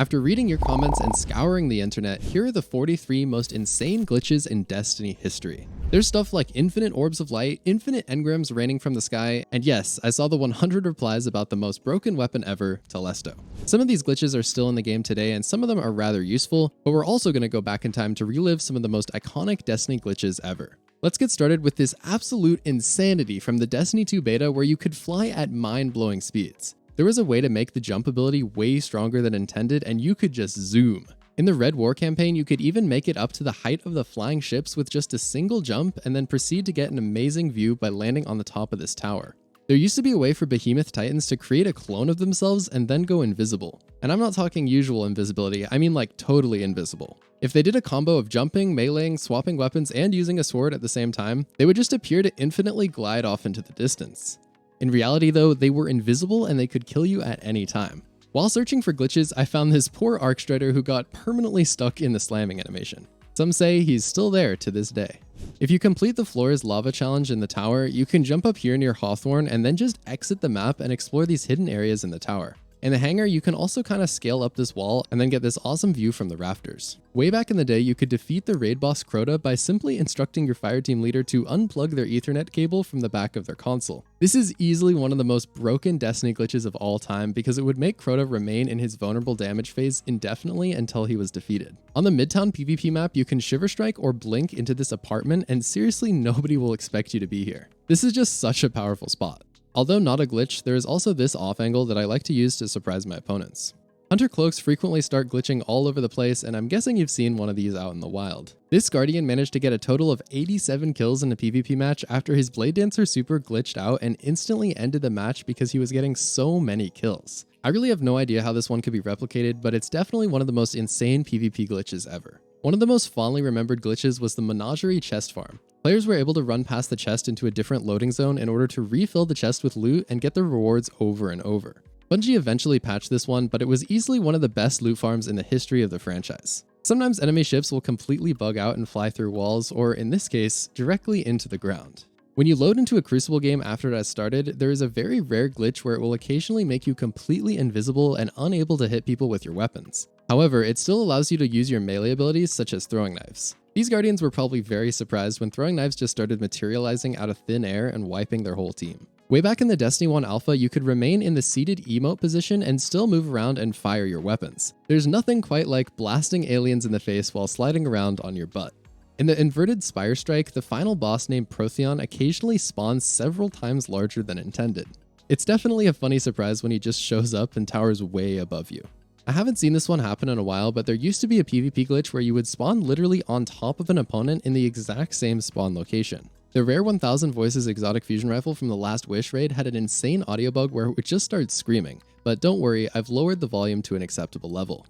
After reading your comments and scouring the internet, here are the 43 most insane glitches in Destiny history. There's stuff like infinite orbs of light, infinite engrams raining from the sky, and yes, I saw the 100 replies about the most broken weapon ever, Telesto. Some of these glitches are still in the game today, and some of them are rather useful, but we're also going to go back in time to relive some of the most iconic Destiny glitches ever. Let's get started with this absolute insanity from the Destiny 2 beta where you could fly at mind-blowing speeds. There was a way to make the jump ability way stronger than intended, and you could just zoom. In the Red War campaign, you could even make it up to the height of the flying ships with just a single jump and then proceed to get an amazing view by landing on the top of this tower. There used to be a way for Behemoth Titans to create a clone of themselves and then go invisible. And I'm not talking usual invisibility, I mean like totally invisible. If they did a combo of jumping, meleeing, swapping weapons, and using a sword at the same time, they would just appear to infinitely glide off into the distance. In reality though, they were invisible and they could kill you at any time. While searching for glitches, I found this poor Arc Strider who got permanently stuck in the slamming animation. Some say he's still there to this day. If you complete the Flora's Lava challenge in the tower, you can jump up here near Hawthorne and then just exit the map and explore these hidden areas in the tower. In the hangar, you can also kind of scale up this wall and then get this awesome view from the rafters. Way back in the day, you could defeat the raid boss Crota by simply instructing your fireteam leader to unplug their Ethernet cable from the back of their console. This is easily one of the most broken Destiny glitches of all time because it would make Crota remain in his vulnerable damage phase indefinitely until he was defeated. On the Midtown PvP map, you can Shiver Strike or blink into this apartment and seriously nobody will expect you to be here. This is just such a powerful spot. Although not a glitch, there is also this off angle that I like to use to surprise my opponents. Hunter cloaks frequently start glitching all over the place, and I'm guessing you've seen one of these out in the wild. This Guardian managed to get a total of 87 kills in a PvP match after his Blade Dancer super glitched out and instantly ended the match because he was getting so many kills. I really have no idea how this one could be replicated, but it's definitely one of the most insane PvP glitches ever. One of the most fondly remembered glitches was the Menagerie chest farm. Players were able to run past the chest into a different loading zone in order to refill the chest with loot and get their rewards over and over. Bungie eventually patched this one, but it was easily one of the best loot farms in the history of the franchise. Sometimes enemy ships will completely bug out and fly through walls, or in this case, directly into the ground. When you load into a Crucible game after it has started, there is a very rare glitch where it will occasionally make you completely invisible and unable to hit people with your weapons. However, it still allows you to use your melee abilities such as throwing knives. These Guardians were probably very surprised when throwing knives just started materializing out of thin air and wiping their whole team. Way back in the Destiny 1 alpha, you could remain in the seated emote position and still move around and fire your weapons. There's nothing quite like blasting aliens in the face while sliding around on your butt. In the inverted Spire Strike, the final boss named Protheon occasionally spawns several times larger than intended. It's definitely a funny surprise when he just shows up and towers way above you. I haven't seen this one happen in a while, but there used to be a PvP glitch where you would spawn literally on top of an opponent in the exact same spawn location. The rare 1000 Voices exotic fusion rifle from the Last Wish raid had an insane audio bug where it would just start screaming, but don't worry, I've lowered the volume to an acceptable level.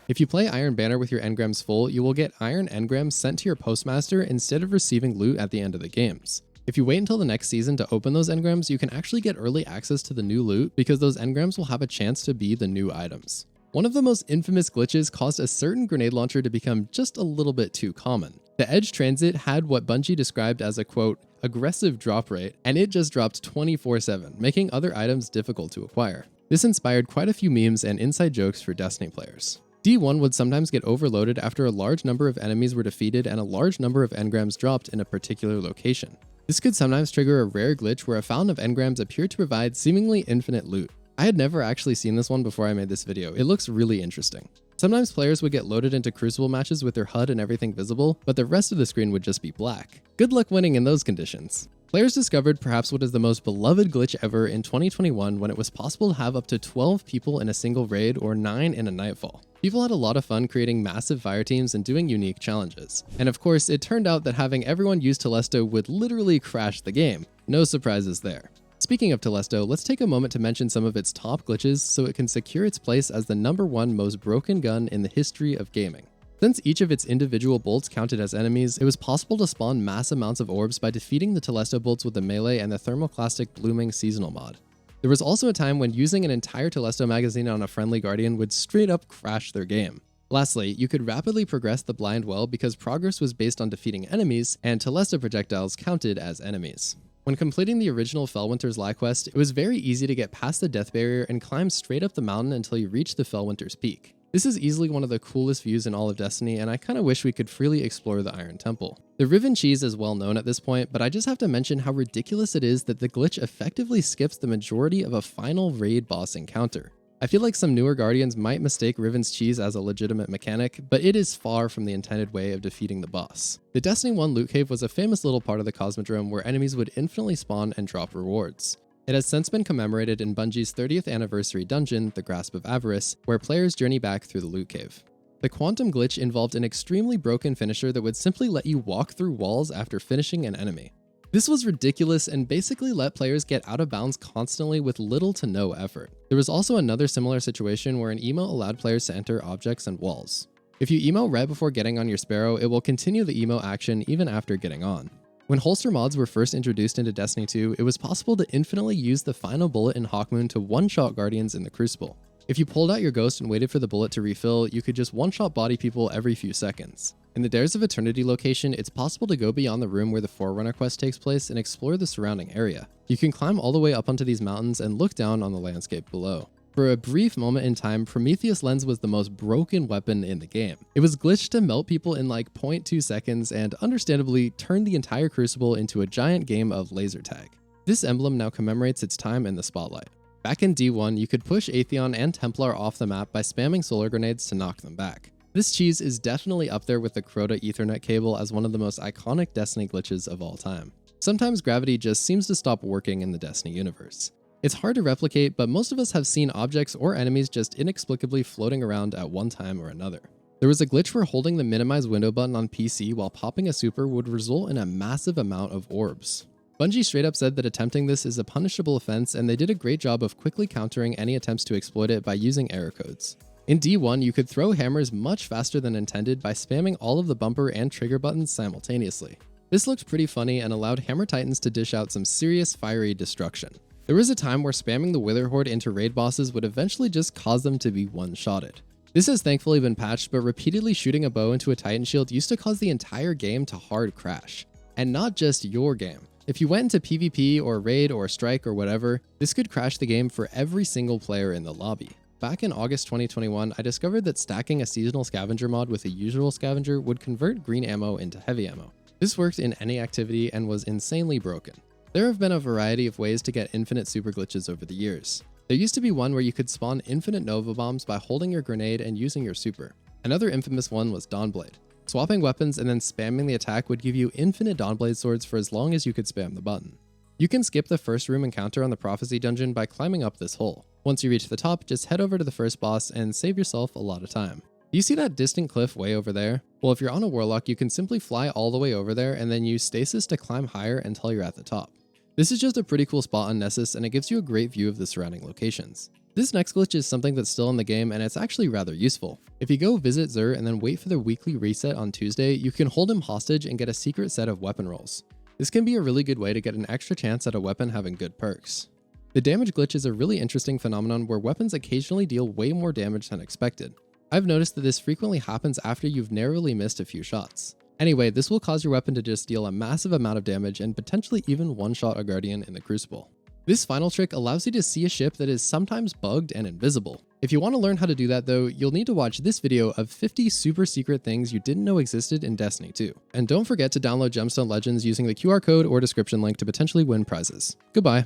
If you play Iron Banner with your engrams full, you will get iron engrams sent to your postmaster instead of receiving loot at the end of the games. If you wait until the next season to open those engrams, you can actually get early access to the new loot because those engrams will have a chance to be the new items. One of the most infamous glitches caused a certain grenade launcher to become just a little bit too common. The Edge Transit had what Bungie described as a quote, aggressive drop rate, and it just dropped 24/7, making other items difficult to acquire. This inspired quite a few memes and inside jokes for Destiny players. D1 would sometimes get overloaded after a large number of enemies were defeated and a large number of engrams dropped in a particular location. This could sometimes trigger a rare glitch where a fountain of engrams appeared to provide seemingly infinite loot. I had never actually seen this one before I made this video. It looks really interesting. Sometimes players would get loaded into Crucible matches with their HUD and everything visible, but the rest of the screen would just be black. Good luck winning in those conditions. Players discovered perhaps what is the most beloved glitch ever in 2021 when it was possible to have up to 12 people in a single raid or 9 in a Nightfall. People had a lot of fun creating massive fire teams and doing unique challenges. And of course, it turned out that having everyone use Telesto would literally crash the game. No surprises there. Speaking of Telesto, let's take a moment to mention some of its top glitches so it can secure its place as the #1 most broken gun in the history of gaming. Since each of its individual bolts counted as enemies, it was possible to spawn mass amounts of orbs by defeating the Telesto bolts with the melee and the thermoclastic blooming seasonal mod. There was also a time when using an entire Telesto magazine on a friendly Guardian would straight up crash their game. Lastly, you could rapidly progress the blind well because progress was based on defeating enemies, and Telesto projectiles counted as enemies. When completing the original Fellwinter's Lie quest, it was very easy to get past the death barrier and climb straight up the mountain until you reach the Fellwinter's Peak. This is easily one of the coolest views in all of Destiny, and I kinda wish we could freely explore the Iron Temple. The Riven Cheese is well known at this point, but I just have to mention how ridiculous it is that the glitch effectively skips the majority of a final raid boss encounter. I feel like some newer Guardians might mistake Riven's Cheese as a legitimate mechanic, but it is far from the intended way of defeating the boss. The Destiny 1 loot cave was a famous little part of the Cosmodrome where enemies would infinitely spawn and drop rewards. It has since been commemorated in Bungie's 30th anniversary dungeon, the Grasp of Avarice, where players journey back through the loot cave. The Quantum glitch involved an extremely broken finisher that would simply let you walk through walls after finishing an enemy. This was ridiculous and basically let players get out of bounds constantly with little to no effort. There was also another similar situation where an emote allowed players to enter objects and walls. If you emote right before getting on your Sparrow, it will continue the emote action even after getting on. When holster mods were first introduced into Destiny 2, it was possible to infinitely use the final bullet in Hawkmoon to one-shot Guardians in the Crucible. If you pulled out your ghost and waited for the bullet to refill, you could just one-shot body people every few seconds. In the Dares of Eternity location, it's possible to go beyond the room where the Forerunner quest takes place and explore the surrounding area. You can climb all the way up onto these mountains and look down on the landscape below. For a brief moment in time, Prometheus Lens was the most broken weapon in the game. It was glitched to melt people in like 0.2 seconds and understandably turned the entire Crucible into a giant game of laser tag. This emblem now commemorates its time in the spotlight. Back in D1, you could push Atheon and Templar off the map by spamming solar grenades to knock them back. This cheese is definitely up there with the Crota Ethernet cable as one of the most iconic Destiny glitches of all time. Sometimes gravity just seems to stop working in the Destiny universe. It's hard to replicate, but most of us have seen objects or enemies just inexplicably floating around at one time or another. There was a glitch where holding the minimize window button on PC while popping a super would result in a massive amount of orbs. Bungie straight up said that attempting this is a punishable offense, and they did a great job of quickly countering any attempts to exploit it by using error codes. In D1, you could throw hammers much faster than intended by spamming all of the bumper and trigger buttons simultaneously. This looked pretty funny and allowed Hammer Titans to dish out some serious fiery destruction. There was a time where spamming the Wither Horde into raid bosses would eventually just cause them to be one-shotted. This has thankfully been patched, but repeatedly shooting a bow into a Titan shield used to cause the entire game to hard crash. And not just your game. If you went into PvP or raid or strike or whatever, this could crash the game for every single player in the lobby. Back in August 2021, I discovered that stacking a seasonal scavenger mod with a usual scavenger would convert green ammo into heavy ammo. This worked in any activity and was insanely broken. There have been a variety of ways to get infinite super glitches over the years. There used to be one where you could spawn infinite Nova Bombs by holding your grenade and using your super. Another infamous one was Dawnblade. Swapping weapons and then spamming the attack would give you infinite Dawnblade swords for as long as you could spam the button. You can skip the first room encounter on the Prophecy dungeon by climbing up this hole. Once you reach the top, just head over to the first boss and save yourself a lot of time. Do you see that distant cliff way over there? Well, if you're on a Warlock, you can simply fly all the way over there and then use stasis to climb higher until you're at the top. This is just a pretty cool spot on Nessus, and it gives you a great view of the surrounding locations. This next glitch is something that's still in the game, and it's actually rather useful. If you go visit Xur and then wait for the weekly reset on Tuesday, you can hold him hostage and get a secret set of weapon rolls. This can be a really good way to get an extra chance at a weapon having good perks. The damage glitch is a really interesting phenomenon where weapons occasionally deal way more damage than expected. I've noticed that this frequently happens after you've narrowly missed a few shots. Anyway, this will cause your weapon to just deal a massive amount of damage and potentially even one-shot a Guardian in the Crucible. This final trick allows you to see a ship that is sometimes bugged and invisible. If you want to learn how to do that though, you'll need to watch this video of 50 super secret things you didn't know existed in Destiny 2. And don't forget to download Gemstone Legends using the QR code or description link to potentially win prizes. Goodbye.